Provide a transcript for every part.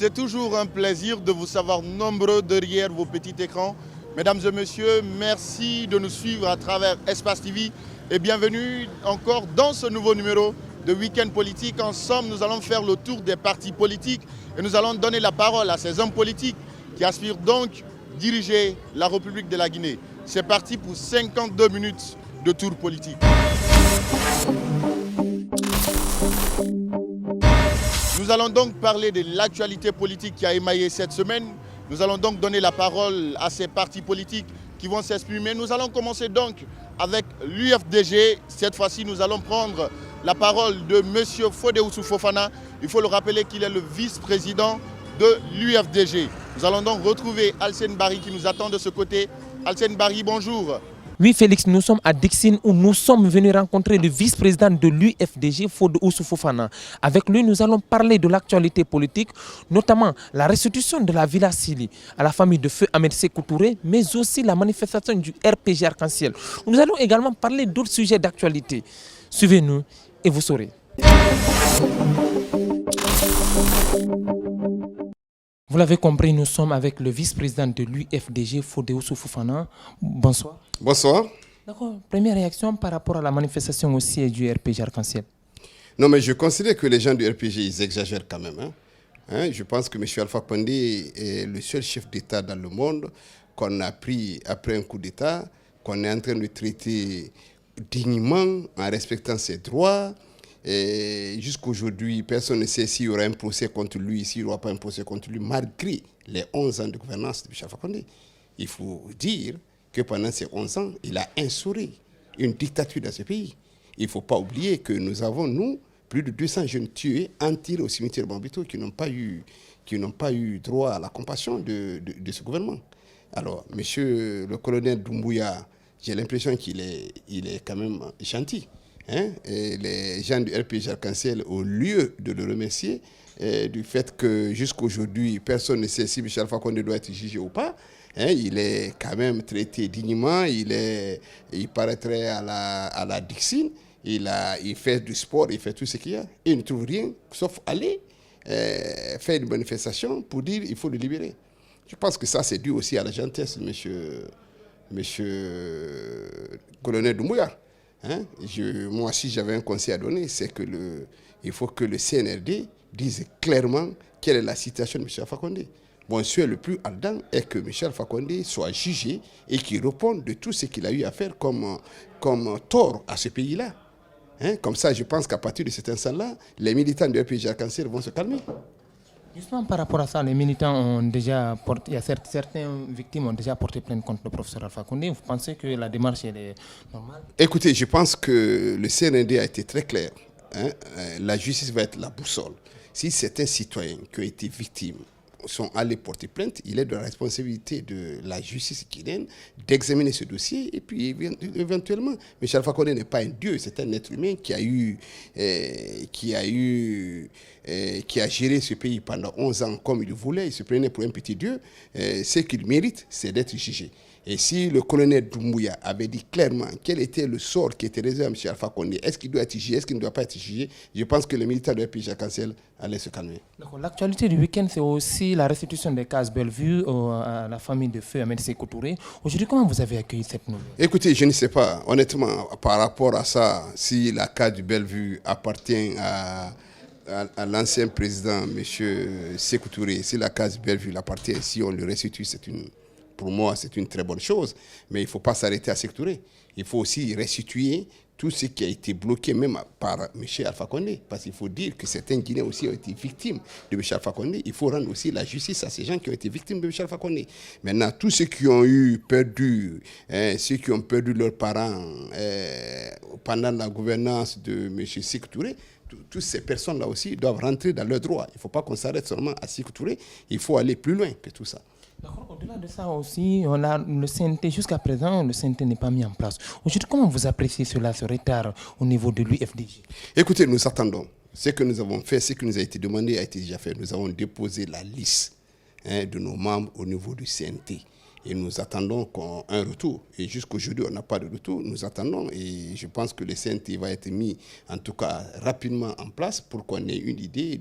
C'est toujours un plaisir de vous savoir nombreux derrière vos petits écrans. Mesdames et messieurs, merci de nous suivre à travers Espace TV et bienvenue encore dans ce nouveau numéro de Week-end Politique. Ensemble, nous allons faire le tour des partis politiques et nous allons donner la parole à ces hommes politiques qui aspirent donc diriger la République de la Guinée. C'est parti pour 52 minutes de tour politique. Nous allons donc parler de l'actualité politique qui a émaillé cette semaine. Nous allons donc donner la parole à ces partis politiques qui vont s'exprimer. Nous allons commencer donc avec l'UFDG. Cette fois-ci, nous allons prendre la parole de M. Fodé Oussoufou-Fofana. Il faut le rappeler qu'il est le vice-président de l'UFDG. Nous allons donc retrouver Alcène Barry qui nous attend de ce côté. Alcène Barry, bonjour. Oui Félix, nous sommes à Dixine où nous sommes venus rencontrer le vice-président de l'UFDG, Fodé Oussoufou-Fofana. Avec lui, nous allons parler de l'actualité politique, notamment la restitution de la Villa Sili à la famille de feu Ahmed Sékou Touré, mais aussi la manifestation du RPG Arc-en-Ciel. Nous allons également parler d'autres sujets d'actualité. Suivez-nous et vous saurez. Vous l'avez compris, nous sommes avec le vice-président de l'UFDG, Fodé Oussoufou-Fofana. Bonsoir. Bonsoir. D'accord. Première réaction par rapport à la manifestation aussi du RPG Arc-en-Ciel. Non, mais je considère que les gens du RPG, ils exagèrent quand même. Je pense que M. Alpha Condé est le seul chef d'État dans le monde qu'on a pris après un coup d'État, qu'on est en train de traiter dignement, en respectant ses droits. Et jusqu'aujourd'hui, personne ne sait s'il y aura un procès contre lui, s'il n'y aura pas un procès contre lui, malgré les 11 ans de gouvernance de M. Alpha Condé. Il faut dire que pendant ces 11 ans, il a instauré une dictature dans ce pays. Il ne faut pas oublier que nous avons, nous, plus de 200 jeunes tués, enterrés au cimetière Bambito qui n'ont pas eu droit à la compassion de ce gouvernement. Alors, monsieur le colonel Doumbouya, j'ai l'impression qu'il est quand même gentil. Et les gens du RPG Arc-en-Ciel, au lieu de le remercier du fait que jusqu'à aujourd'hui, personne ne sait si Michel Alpha Condé doit être jugé ou pas, il est quand même traité dignement, il paraîtrait à la Dixine, il fait du sport, il fait tout ce qu'il y a, et il ne trouve rien, sauf aller faire une manifestation pour dire qu'il faut le libérer. Je pense que ça, c'est dû aussi à la gentillesse de monsieur colonel Doumbouya. Moi, si j'avais un conseil à donner, c'est que il faut que le CNRD dise clairement quelle est la situation de M. Alpha Condé. Mon souhait le plus ardent est que M. Alpha Condé soit jugé et qu'il réponde de tout ce qu'il a eu à faire comme tort à ce pays-là. Comme ça, je pense qu'à partir de cet instant-là, les militants du RPG Arc-en-Ciel vont se calmer. Justement, par rapport à ça, les militants ont déjà porté, il y a certaines victimes ont déjà porté plainte contre le professeur Alpha Condé. Vous pensez que la démarche est normale? Écoutez, je pense que le CNRD a été très clair. La justice va être la boussole. Si certains citoyens qui ont été victimes sont allés porter plainte, il est de la responsabilité de la justice guinéenne d'examiner ce dossier et puis éventuellement, M. Alpha Condé n'est pas un dieu, c'est un être humain qui a géré ce pays pendant 11 ans comme il voulait, il se prenait pour un petit dieu. Ce qu'il mérite, c'est d'être jugé. Et si le colonel Doumbouya avait dit clairement quel était le sort qui était réservé à M. Alpha Condé, est-ce qu'il doit être jugé, est-ce qu'il ne doit pas être jugé, je pense que les militaires de RPG Arc-en-Ciel allaient se calmer. L'actualité du week-end, c'est aussi la restitution des cases Bellevue à la famille de feu Ahmed Sékou Touré. Aujourd'hui, comment vous avez accueilli cette nouvelle? Écoutez, je ne sais pas, honnêtement, par rapport à ça, si la case du Bellevue appartient à l'ancien président, M. Sékou Touré, si la case Bellevue appartient, si on le restitue, pour moi, c'est une très bonne chose. Mais il ne faut pas s'arrêter à Sékou Touré. Il faut aussi restituer tout ce qui a été bloqué, même par M. Alpha Condé. Parce qu'il faut dire que certains Guinéens aussi ont été victimes de M. Alpha Condé. Il faut rendre aussi la justice à ces gens qui ont été victimes de M. Alpha Condé. Maintenant, tous ceux qui ont perdu leurs parents pendant la gouvernance de M. Sékou Touré, toutes ces personnes-là aussi doivent rentrer dans leurs droits. Il ne faut pas qu'on s'arrête seulement à Sékou Touré. Il faut aller plus loin que tout ça. Au-delà de ça aussi, on a le CNT. Jusqu'à présent, le CNT n'est pas mis en place. Aujourd'hui, comment vous appréciez cela, ce retard au niveau de l'UFDG? Écoutez, nous attendons. Ce que nous avons fait, ce qui nous a été demandé a été déjà fait. Nous avons déposé la liste de nos membres au niveau du CNT. et nous attendons un retour. Et jusqu'aujourd'hui, on n'a pas de retour. Nous attendons et je pense que le CNT va être mis, en tout cas rapidement en place pour qu'on ait une idée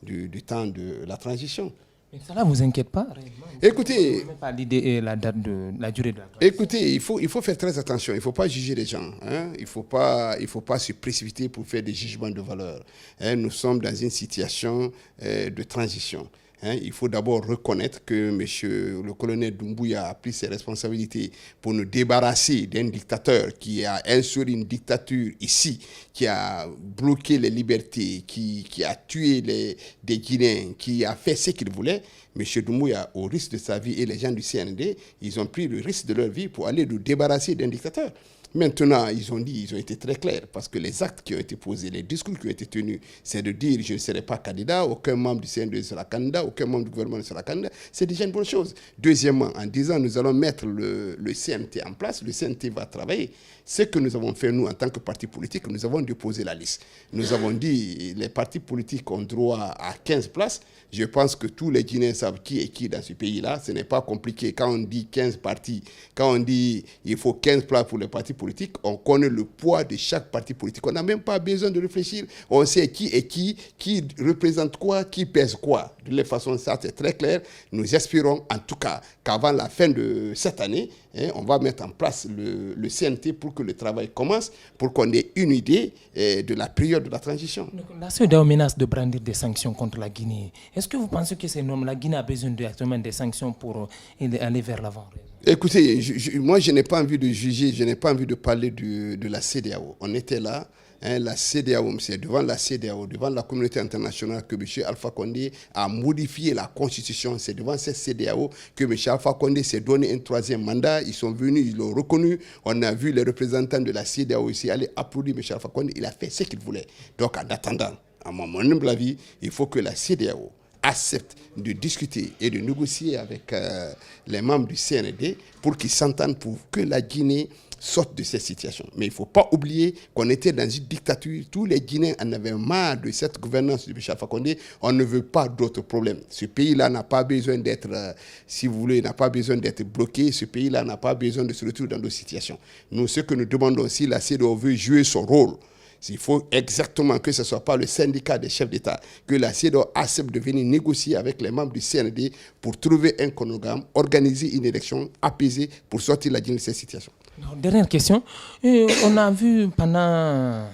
du temps de la transition. Mais ça ne vous inquiète pas réellement? Écoutez, pas l'idée et la date de la durée de la transition. Écoutez, il faut faire très attention. Il ne faut pas juger les gens. Hein. Il ne faut pas se précipiter pour faire des jugements de valeur. Hein. Nous sommes dans une situation de transition. Hein, il faut d'abord reconnaître que le colonel Doumbouya a pris ses responsabilités pour nous débarrasser d'un dictateur qui a instauré une dictature ici, qui a bloqué les libertés, qui a tué des Guinéens, qui a fait ce qu'il voulait. M. Doumbouya, au risque de sa vie, et les gens du CND, ils ont pris le risque de leur vie pour aller nous débarrasser d'un dictateur. Maintenant, ils ont été très clairs, parce que les actes qui ont été posés, les discours qui ont été tenus, c'est de dire je ne serai pas candidat, aucun membre du CND ne sera candidat, aucun membre du gouvernement ne sera candidat. C'est déjà une bonne chose. Deuxièmement, en disant nous allons mettre le CNT en place, le CNT va travailler. Ce que nous avons fait, nous, en tant que parti politique, nous avons déposé la liste. Nous avons dit les partis politiques ont droit à 15 places. Je pense que tous les Guinéens savent qui est qui dans ce pays-là. Ce n'est pas compliqué. Quand on dit 15 partis, quand on dit il faut 15 places pour les partis politiques, on connaît le poids de chaque parti politique. On n'a même pas besoin de réfléchir. On sait qui est qui représente quoi, qui pèse quoi. De toute façon, ça c'est très clair. Nous espérons en tout cas qu'avant la fin de cette année, on va mettre en place le CNT pour que le travail commence, pour qu'on ait une idée de la période de la transition. Donc, la CEDEAO menace de brandir des sanctions contre la Guinée. Est-ce que vous pensez que c'est normal? La Guinée a besoin directement des sanctions pour aller vers l'avant? Écoutez, moi je n'ai pas envie de juger, je n'ai pas envie de parler de la CEDEAO. On était là. La CEDEAO, c'est devant la CEDEAO, devant la communauté internationale que M. Alpha Condé a modifié la constitution. C'est devant cette CEDEAO que M. Alpha Condé s'est donné un troisième mandat. Ils sont venus, ils l'ont reconnu. On a vu les représentants de la CEDEAO ici aller applaudir M. Alpha Condé. Il a fait ce qu'il voulait. Donc en attendant, à mon humble avis, il faut que la CEDEAO accepte de discuter et de négocier avec les membres du CND pour qu'ils s'entendent pour que la Guinée sorte de cette situation. Mais il ne faut pas oublier qu'on était dans une dictature. Tous les Guinéens en avaient marre de cette gouvernance de M. Alpha Condé. On ne veut pas d'autres problèmes. Ce pays-là n'a pas besoin d'être, si vous voulez, n'a pas besoin d'être bloqué. Ce pays-là n'a pas besoin de se retrouver dans d'autres situations. Nous, ce que nous demandons, si la CEDEAO veut jouer son rôle, il faut exactement que ce ne soit pas le syndicat des chefs d'État, que la CEDEAO accepte de venir négocier avec les membres du CND pour trouver un chronogramme, organiser une élection apaisée pour sortir la Guinée de cette situation. Alors, dernière question. On a vu pendant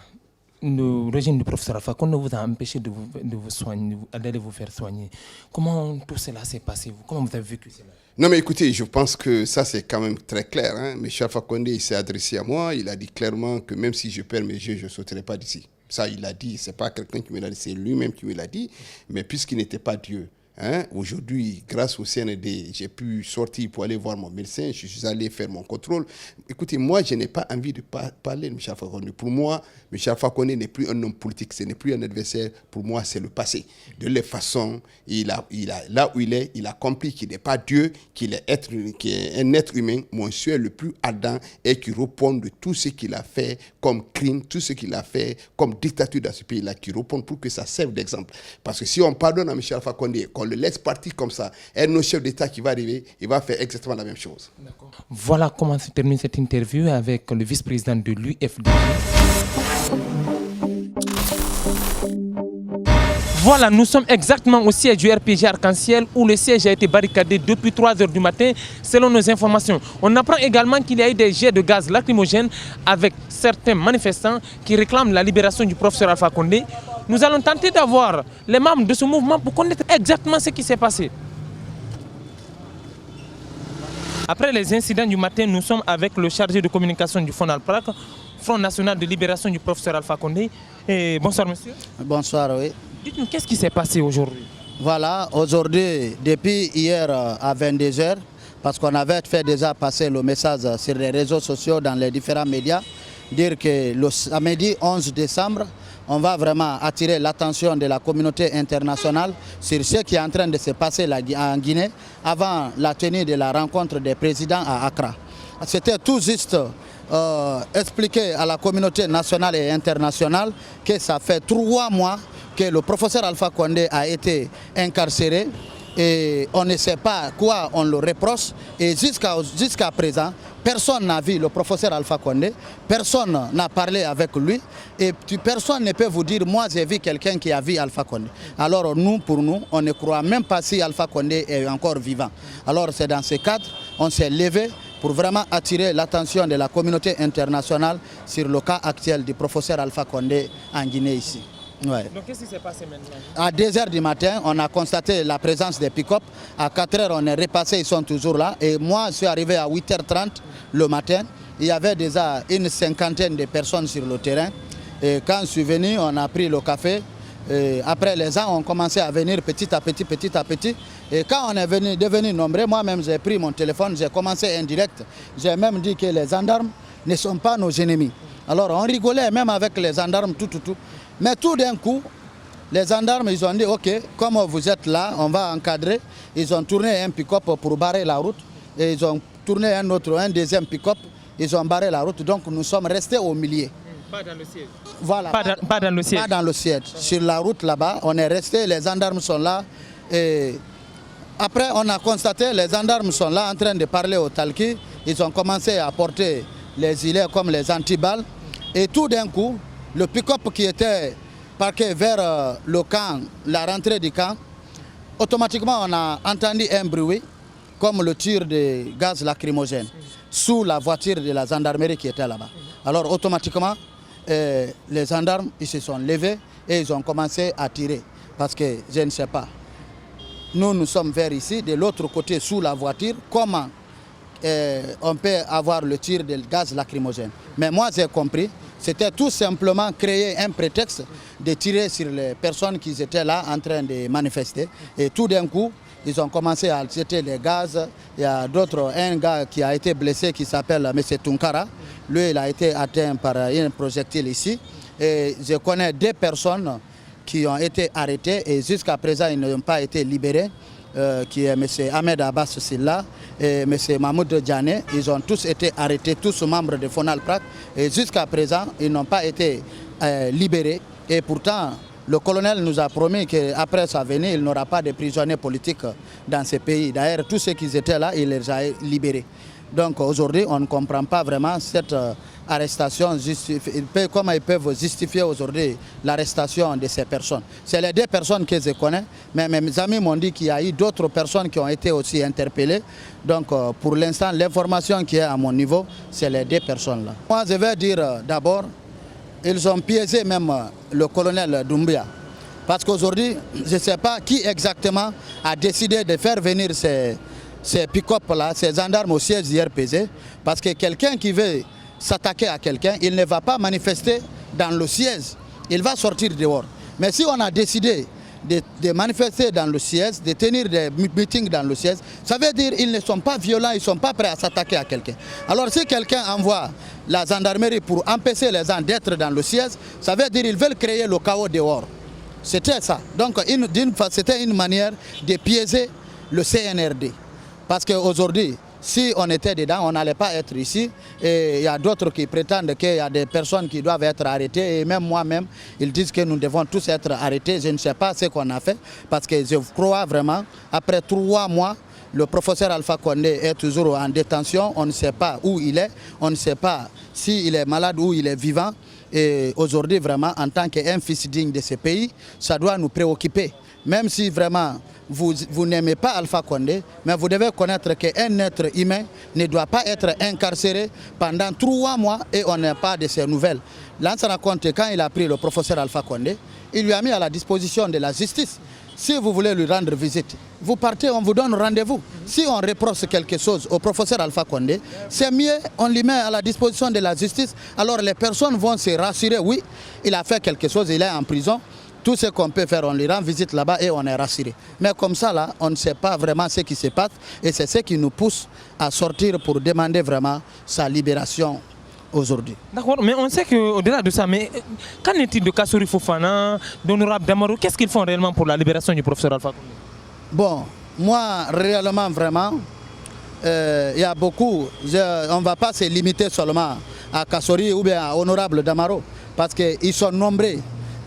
le régime du professeur Alpha qu'on vous a empêché de vous soigner, d'aller vous faire soigner. Comment tout cela s'est passé? Comment vous avez vécu cela? Non mais écoutez, je pense que ça c'est quand même très clair. Hein. M. Alpha Condé s'est adressé à moi, il a dit clairement que même si je perds mes yeux, je ne sauterai pas d'ici. Ça il l'a dit, ce n'est pas quelqu'un qui me l'a dit, c'est lui-même qui me l'a dit. Mais puisqu'il n'était pas Dieu, hein, aujourd'hui, grâce au CND, j'ai pu sortir pour aller voir mon médecin, je suis allé faire mon contrôle. Écoutez, moi je n'ai pas envie de parler de M. Alpha Condé. Pour moi, M. Alpha Condé n'est plus un homme politique, ce n'est plus un adversaire. Pour moi, c'est le passé. De toute façon, là où il est, il a compris qu'il n'est pas Dieu, qu'il est un être humain, mon souhait le plus ardent et qui répond de tout ce qu'il a fait comme crime, tout ce qu'il a fait comme dictature dans ce pays-là, qui répond pour que ça serve d'exemple. Parce que si on pardonne à M. Alpha Condé, qu'on le laisse partir comme ça, un autre chef d'État qui va arriver, il va faire exactement la même chose. Voilà comment se termine cette interview avec le vice-président de l'UFDG. Voilà, nous sommes exactement au siège du RPG Arc-en-Ciel où le siège a été barricadé depuis 3 h du matin selon nos informations. On apprend également qu'il y a eu des jets de gaz lacrymogène avec certains manifestants qui réclament la libération du professeur Alpha Condé. Nous allons tenter d'avoir les membres de ce mouvement pour connaître exactement ce qui s'est passé. Après les incidents du matin, nous sommes avec le chargé de communication du FONALPRAC, Front National de Libération du professeur Alpha Condé. Et bonsoir monsieur. Bonsoir, oui. Dites-nous, qu'est-ce qui s'est passé aujourd'hui? Voilà, aujourd'hui, depuis hier à 22 h, parce qu'on avait fait déjà passer le message sur les réseaux sociaux, dans les différents médias, dire que le samedi 11 décembre, on va vraiment attirer l'attention de la communauté internationale sur ce qui est en train de se passer en Guinée avant la tenue de la rencontre des présidents à Accra. C'était tout juste expliquer à la communauté nationale et internationale que ça fait 3 mois que le professeur Alpha Condé a été incarcéré et on ne sait pas quoi on le reproche. Et jusqu'à présent, personne n'a vu le professeur Alpha Condé, personne n'a parlé avec lui et personne ne peut vous dire, moi j'ai vu quelqu'un qui a vu Alpha Condé. Alors nous, pour nous, on ne croit même pas si Alpha Condé est encore vivant. Alors c'est dans ce cadre, on s'est levé pour vraiment attirer l'attention de la communauté internationale sur le cas actuel du professeur Alpha Condé en Guinée ici. Ouais. Donc qu'est-ce qui s'est passé maintenant? À 2 h du matin, on a constaté la présence des pick-up. À 4 h, on est repassé, ils sont toujours là. Et moi, je suis arrivé à 8 h 30 le matin. Il y avait déjà une 50aine de personnes sur le terrain. Et quand je suis venu, on a pris le café. Et après, les gens ont commencé à venir petit à petit, petit à petit. Et quand on est devenu nombreux, moi-même, j'ai pris mon téléphone, j'ai commencé en direct. J'ai même dit que les gendarmes ne sont pas nos ennemis. Alors, on rigolait même avec les gendarmes, tout. Mais tout d'un coup, les gendarmes, ils ont dit, ok, comme vous êtes là, on va encadrer. Ils ont tourné un pick-up pour barrer la route. Et ils ont tourné un deuxième pick-up. Ils ont barré la route. Donc nous sommes restés au milieu. Pas dans le siège. Voilà. Pas dans le siège. Pas dans le siège. Sur la route là-bas, on est resté, les gendarmes sont là. Et après, on a constaté, les gendarmes sont là en train de parler aux talquis. Ils ont commencé à porter les gilets comme les antiballes. Et tout d'un coup, le pick-up qui était parqué vers le camp, la rentrée du camp, automatiquement on a entendu un bruit comme le tir de gaz lacrymogène sous la voiture de la gendarmerie qui était là-bas. Alors automatiquement, les gendarmes ils se sont levés et ils ont commencé à tirer. Parce que je ne sais pas, nous sommes vers ici, de l'autre côté sous la voiture, comment on peut avoir le tir de gaz lacrymogène. Mais moi j'ai compris, c'était tout simplement créer un prétexte de tirer sur les personnes qui étaient là en train de manifester. Et tout d'un coup, ils ont commencé à jeter des gaz. Il y a un gars qui a été blessé qui s'appelle M. Tunkara. Lui, il a été atteint par un projectile ici. Et je connais 2 personnes qui ont été arrêtées et jusqu'à présent, ils n'ont pas été libérés. Qui est M. Ahmed Abbas Silla et M. Mahmoud Djane. Ils ont tous été arrêtés, tous membres de Fonalprac. Et jusqu'à présent, ils n'ont pas été libérés. Et pourtant, le colonel nous a promis qu'après sa venue, il n'aura pas de prisonniers politiques dans ce pays. D'ailleurs, tous ceux qui étaient là, il les a libérés. Donc aujourd'hui, on ne comprend pas vraiment cette arrestation, comment ils peuvent justifier aujourd'hui l'arrestation de ces personnes. C'est les 2 personnes que je connais, mais mes amis m'ont dit qu'il y a eu d'autres personnes qui ont été aussi interpellées. Donc pour l'instant, l'information qui est à mon niveau, c'est les 2 personnes-là. Moi, je vais dire d'abord, ils ont piégé même le colonel Doumbia. Parce qu'aujourd'hui, je ne sais pas qui exactement a décidé de faire venir ces pick-up-là, ces gendarmes au siège du RPG, parce que quelqu'un qui veut s'attaquer à quelqu'un, il ne va pas manifester dans le siège, il va sortir dehors. Mais si on a décidé de manifester dans le siège, de tenir des meetings dans le siège, ça veut dire qu'ils ne sont pas violents, ils ne sont pas prêts à s'attaquer à quelqu'un. Alors si quelqu'un envoie la gendarmerie pour empêcher les gens d'être dans le siège, ça veut dire qu'ils veulent créer le chaos dehors. C'était ça. Donc c'était une manière de piéger le CNRD. Parce qu'aujourd'hui, si on était dedans, on n'allait pas être ici. Et il y a d'autres qui prétendent qu'il y a des personnes qui doivent être arrêtées. Et même moi-même, ils disent que nous devons tous être arrêtés. Je ne sais pas ce qu'on a fait. Parce que je crois vraiment, après 3 mois, le professeur Alpha Condé est toujours en détention. On ne sait pas où il est. On ne sait pas s'il est malade ou il est vivant. Et aujourd'hui, vraiment, en tant qu'un fils digne de ce pays, ça doit nous préoccuper. Même si vraiment vous n'aimez pas Alpha Condé, mais vous devez connaître qu'un être humain ne doit pas être incarcéré pendant 3 mois et on n'a pas de ses nouvelles. Là, on se rend compte que quand il a pris le professeur Alpha Condé, il lui a mis à la disposition de la justice. Si vous voulez lui rendre visite, vous partez, on vous donne rendez-vous. Si on reproche quelque chose au professeur Alpha Condé, c'est mieux, on lui met à la disposition de la justice. Alors les personnes vont se rassurer, oui, il a fait quelque chose, il est en prison. Tout ce qu'on peut faire, on lui rend visite là-bas et on est rassuré. Mais comme ça, là, on ne sait pas vraiment ce qui se passe et c'est ce qui nous pousse à sortir pour demander vraiment sa libération aujourd'hui. D'accord, mais on sait qu'au-delà de ça, mais qu'en est-il de Kassory Fofana, d'Honorable Damaro, qu'est-ce qu'ils font réellement pour la libération du professeur Alpha Condé? Bon, moi, réellement, vraiment, il y a beaucoup, on ne va pas se limiter seulement à Kassory ou bien à Honorable Damaro, parce qu'ils sont nombreux.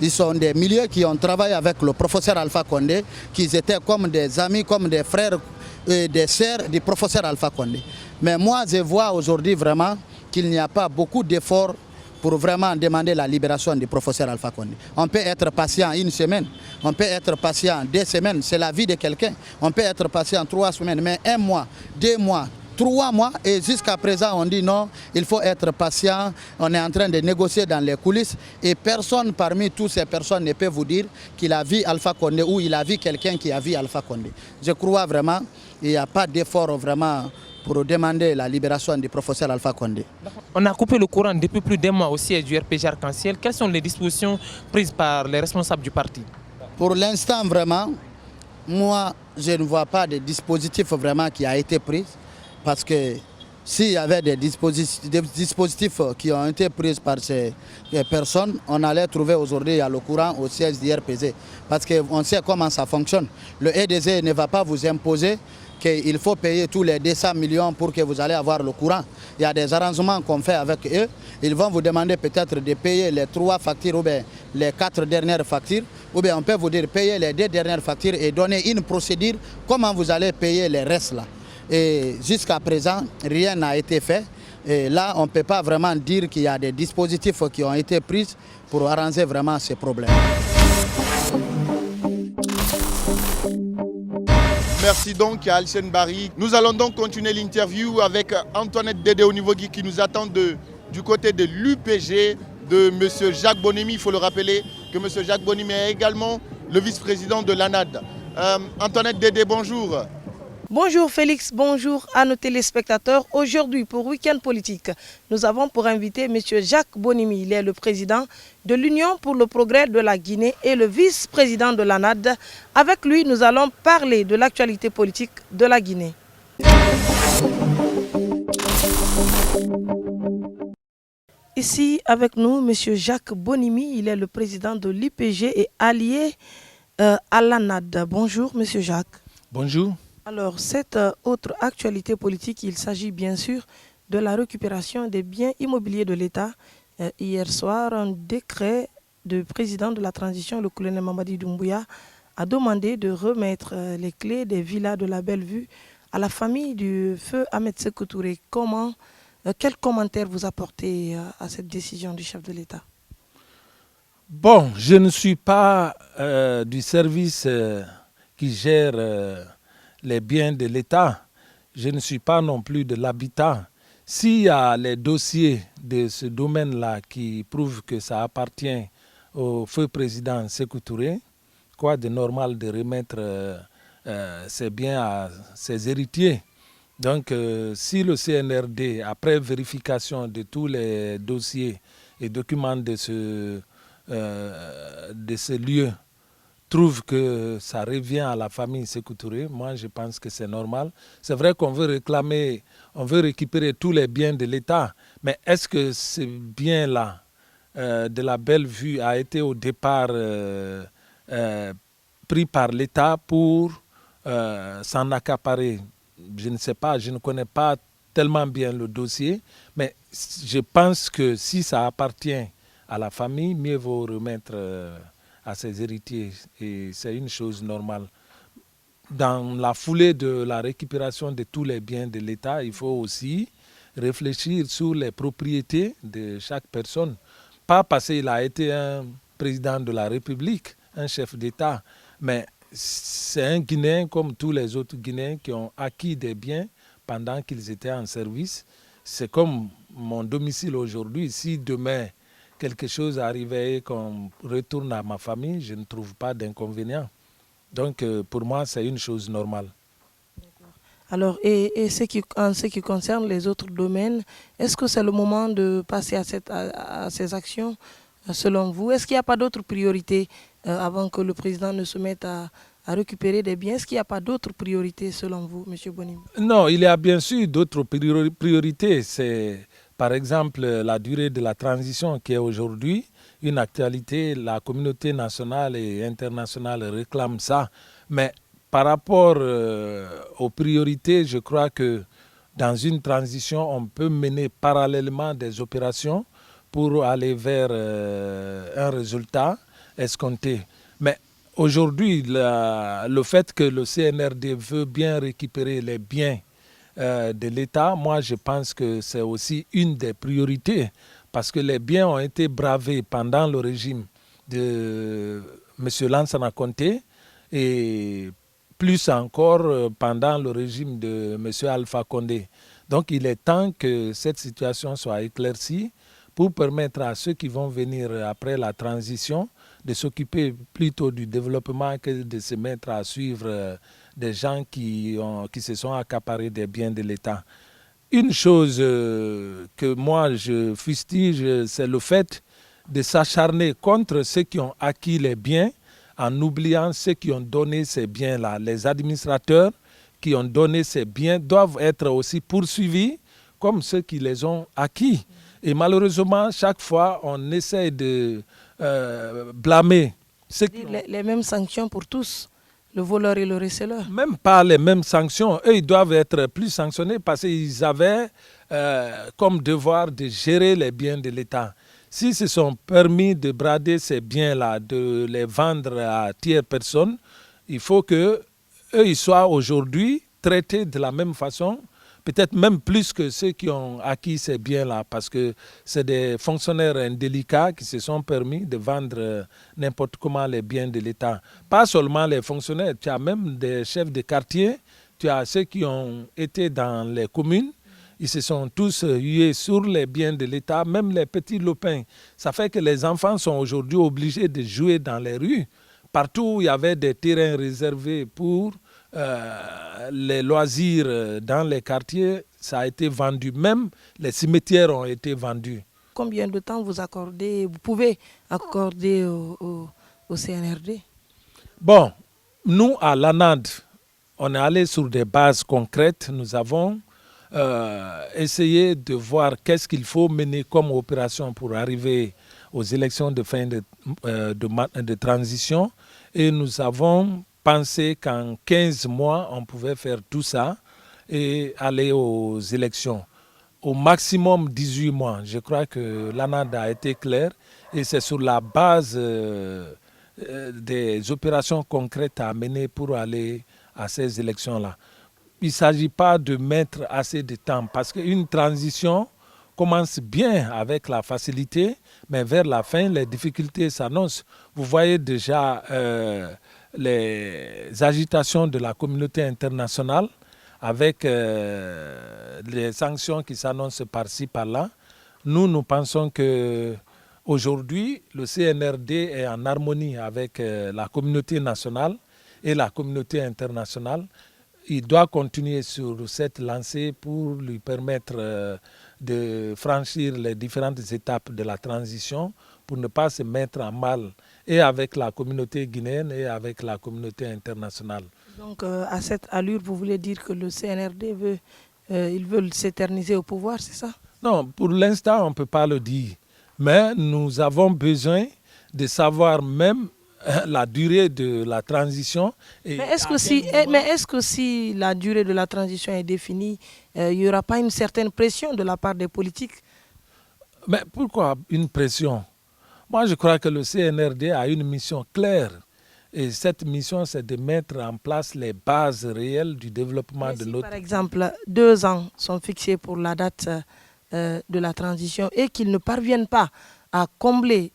Ils sont des milliers qui ont travaillé avec le professeur Alpha Condé, qui étaient comme des amis, comme des frères et des sœurs du professeur Alpha Condé. Mais moi, je vois aujourd'hui vraiment qu'il n'y a pas beaucoup d'efforts pour vraiment demander la libération du professeur Alpha Condé. On peut être patient une semaine, on peut être patient 2 semaines, c'est la vie de quelqu'un. On peut être patient 3 semaines, mais 1 mois, 2 mois, 3 mois, et jusqu'à présent on dit non, il faut être patient, on est en train de négocier dans les coulisses et personne parmi toutes ces personnes ne peut vous dire qu'il a vu Alpha Condé ou il a vu quelqu'un qui a vu Alpha Condé. Je crois vraiment qu'il n'y a pas d'effort vraiment pour demander la libération du professeur Alpha Condé. On a coupé le courant depuis plus d'1 mois au siège du RPG Arc-en-Ciel. Quelles sont les dispositions prises par les responsables du parti? Pour l'instant, vraiment, moi, je ne vois pas de dispositif vraiment qui a été pris. Parce que s'il y avait des dispositifs qui ont été pris par ces personnes, on allait trouver aujourd'hui le courant au siège du RPG. Parce qu'on sait comment ça fonctionne. Le EDG ne va pas vous imposer qu'il faut payer tous les 200 millions pour que vous allez avoir le courant. Il y a des arrangements qu'on fait avec eux. Ils vont vous demander peut-être de payer les 3 factures ou bien les 4 dernières factures. Ou bien on peut vous dire payer les 2 dernières factures et donner une procédure comment vous allez payer les restes là. Et jusqu'à présent, rien n'a été fait. Et là, on ne peut pas vraiment dire qu'il y a des dispositifs qui ont été pris pour arranger vraiment ces problèmes. Merci donc à Alcène Barry. Nous allons donc continuer l'interview avec Antoinette Dédé Onivogui qui nous attend du côté de l'UPG de M. Jacques Bonimi. Il faut le rappeler que M. Jacques Bonimi est également le vice-président de l'ANAD. Antoinette Dédé, bonjour. Bonjour Félix, bonjour à nos téléspectateurs. Aujourd'hui, pour Week-end Politique, nous avons pour invité M. Jacques Bonimi. Il est le président de l'Union pour le progrès de la Guinée et le vice-président de l'ANAD. Avec lui, nous allons parler de l'actualité politique de la Guinée. Ici, avec nous, M. Jacques Bonimi. Il est le président de l'IPG et allié à l'ANAD. Bonjour, M. Jacques. Bonjour. Alors, cette autre actualité politique, il s'agit bien sûr de la récupération des biens immobiliers de l'État. Hier soir, un décret du président de la transition, le colonel Mamadi Doumbouya, a demandé de remettre les clés des villas de la Belle-Vue à la famille du feu Ahmed Sékou Touré. Quel commentaire vous apportez à cette décision du chef de l'État? Bon, je ne suis pas du service qui gère les biens de l'État. Je ne suis pas non plus de l'habitat. S'il y a les dossiers de ce domaine-là qui prouvent que ça appartient au feu président Sékou Touré, quoi de normal de remettre ces biens à ses héritiers. Donc, si le CNRD, après vérification de tous les dossiers et documents de ce lieu, trouve que ça revient à la famille Sékou Touré, moi je pense que c'est normal. C'est vrai qu'on veut réclamer, on veut récupérer tous les biens de l'État, mais est-ce que ce bien-là de la Belle-Vue a été au départ pris par l'État pour s'en accaparer? Je ne sais pas, je ne connais pas tellement bien le dossier, mais je pense que si ça appartient à la famille, mieux vaut remettre à ses héritiers, et c'est une chose normale. Dans la foulée de la récupération de tous les biens de l'État, il faut aussi réfléchir sur les propriétés de chaque personne. Pas parce qu'il a été un président de la République, un chef d'État, mais c'est un Guinéen comme tous les autres Guinéens qui ont acquis des biens pendant qu'ils étaient en service. C'est comme mon domicile aujourd'hui. Si demain quelque chose arrivait et qu'on retourne à ma famille, je ne trouve pas d'inconvénient. Donc pour moi, c'est une chose normale. Alors, et en ce qui concerne les autres domaines, est-ce que c'est le moment de passer à ces actions selon vous? Est-ce qu'il n'y a pas d'autres priorités avant que le président ne se mette à récupérer des biens? Est-ce qu'il n'y a pas d'autres priorités selon vous, M. Bonimi? Non, il y a bien sûr d'autres priorités. C'est par exemple la durée de la transition qui est aujourd'hui une actualité. La communauté nationale et internationale réclame ça. Mais par rapport aux priorités, je crois que dans une transition, on peut mener parallèlement des opérations pour aller vers un résultat. escompté. Mais aujourd'hui, le fait que le CNRD veut bien récupérer les biens de l'État, moi je pense que c'est aussi une des priorités parce que les biens ont été bravés pendant le régime de M. Lansana Conté et plus encore pendant le régime de M. Alpha Condé. Donc il est temps que cette situation soit éclaircie pour permettre à ceux qui vont venir après la transition de s'occuper plutôt du développement que de se mettre à suivre des gens qui se sont accaparés des biens de l'État. Une chose que moi je fustige, c'est le fait de s'acharner contre ceux qui ont acquis les biens en oubliant ceux qui ont donné ces biens-là. Les administrateurs qui ont donné ces biens doivent être aussi poursuivis comme ceux qui les ont acquis. Et malheureusement, chaque fois, on essaie de blâmer ceux qui les mêmes sanctions pour tous, le voleur et le receleur. Même pas les mêmes sanctions. Eux, ils doivent être plus sanctionnés parce qu'ils avaient comme devoir de gérer les biens de l'État. S'ils se sont permis de brader ces biens-là, de les vendre à tierces personnes, il faut qu'eux, ils soient aujourd'hui traités de la même façon, peut-être même plus que ceux qui ont acquis ces biens-là, parce que c'est des fonctionnaires indélicats qui se sont permis de vendre n'importe comment les biens de l'État. Pas seulement les fonctionnaires, tu as même des chefs de quartier, tu as ceux qui ont été dans les communes, ils se sont tous hués sur les biens de l'État, même les petits lopins. Ça fait que les enfants sont aujourd'hui obligés de jouer dans les rues. Partout où il y avait des terrains réservés pour les loisirs dans les quartiers, ça a été vendu. Même les cimetières ont été vendus. Combien de temps vous pouvez accorder au CNRD? Bon, nous à l'ANAD, on est allé sur des bases concrètes. Nous avons essayé de voir qu'est-ce qu'il faut mener comme opération pour arriver aux élections de fin de transition. Et nous avons pensé qu'en 15 mois, on pouvait faire tout ça et aller aux élections. Au maximum 18 mois. Je crois que l'ANAD a été clair et c'est sur la base des opérations concrètes à mener pour aller à ces élections-là. Il ne s'agit pas de mettre assez de temps parce qu'une transition commence bien avec la facilité, mais vers la fin, les difficultés s'annoncent. Vous voyez déjà les agitations de la communauté internationale avec les sanctions qui s'annoncent par-ci, par-là. Nous pensons qu'aujourd'hui, le CNRD est en harmonie avec la communauté nationale et la communauté internationale. Il doit continuer sur cette lancée pour lui permettre de franchir les différentes étapes de la transition pour ne pas se mettre en mal et avec la communauté guinéenne et avec la communauté internationale. Donc à cette allure, vous voulez dire que le CNRD veut s'éterniser au pouvoir, c'est ça? Non, pour l'instant, on ne peut pas le dire. Mais nous avons besoin de savoir même la durée de la transition. Mais est-ce que si la durée de la transition est définie, il n'y aura pas une certaine pression de la part des politiques? Mais pourquoi une pression? Moi, je crois que le CNRD a une mission claire. Et cette mission, c'est de mettre en place les bases réelles du développement de notre... Par exemple, 2 ans sont fixés pour la date de la transition et qu'ils ne parviennent pas à combler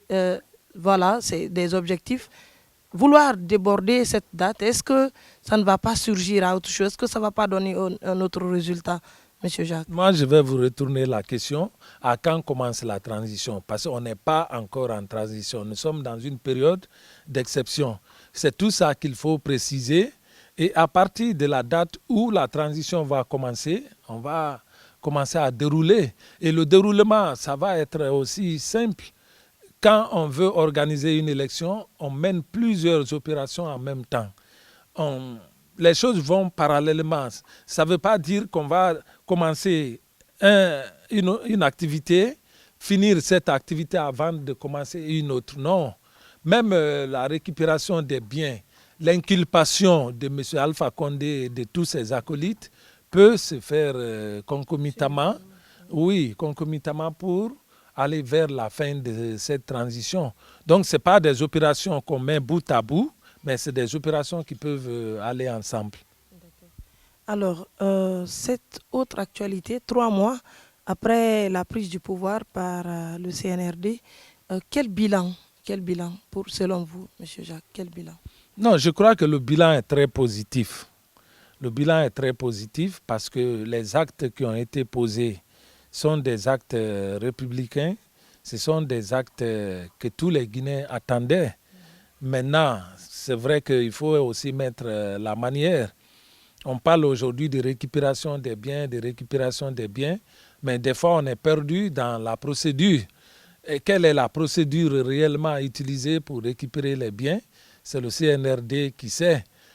c'est des objectifs. Vouloir déborder cette date, est-ce que ça ne va pas surgir à autre chose? Est-ce que ça ne va pas donner un autre résultat, M. Jacques? Moi, je vais vous retourner la question. À quand commence la transition? Parce qu'on n'est pas encore en transition. Nous sommes dans une période d'exception. C'est tout ça qu'il faut préciser. Et à partir de la date où la transition va commencer, on va commencer à dérouler. Et le déroulement, ça va être aussi simple. Quand on veut organiser une élection, on mène plusieurs opérations en même temps. Les choses vont parallèlement. Ça ne veut pas dire qu'on va commencer une activité, finir cette activité avant de commencer une autre. Non. Même la récupération des biens, l'inculpation de M. Alpha Condé et de tous ses acolytes peut se faire concomitamment. Oui, concomitamment pour aller vers la fin de cette transition. Donc, ce n'est pas des opérations qu'on met bout à bout, mais c'est des opérations qui peuvent aller ensemble. Alors, cette autre actualité, 3 mois après la prise du pouvoir par le CNRD, quel bilan selon vous, M. Jacques, quel bilan? Non, je crois que le bilan est très positif. Le bilan est très positif parce que les actes qui ont été posés sont des actes républicains, ce sont des actes que tous les Guinéens attendaient. Maintenant, c'est vrai qu'il faut aussi mettre la manière. On parle aujourd'hui de récupération des biens, mais des fois on est perdu dans la procédure. Et quelle est la procédure réellement utilisée pour récupérer les biens? C'est le CNRD qui sait.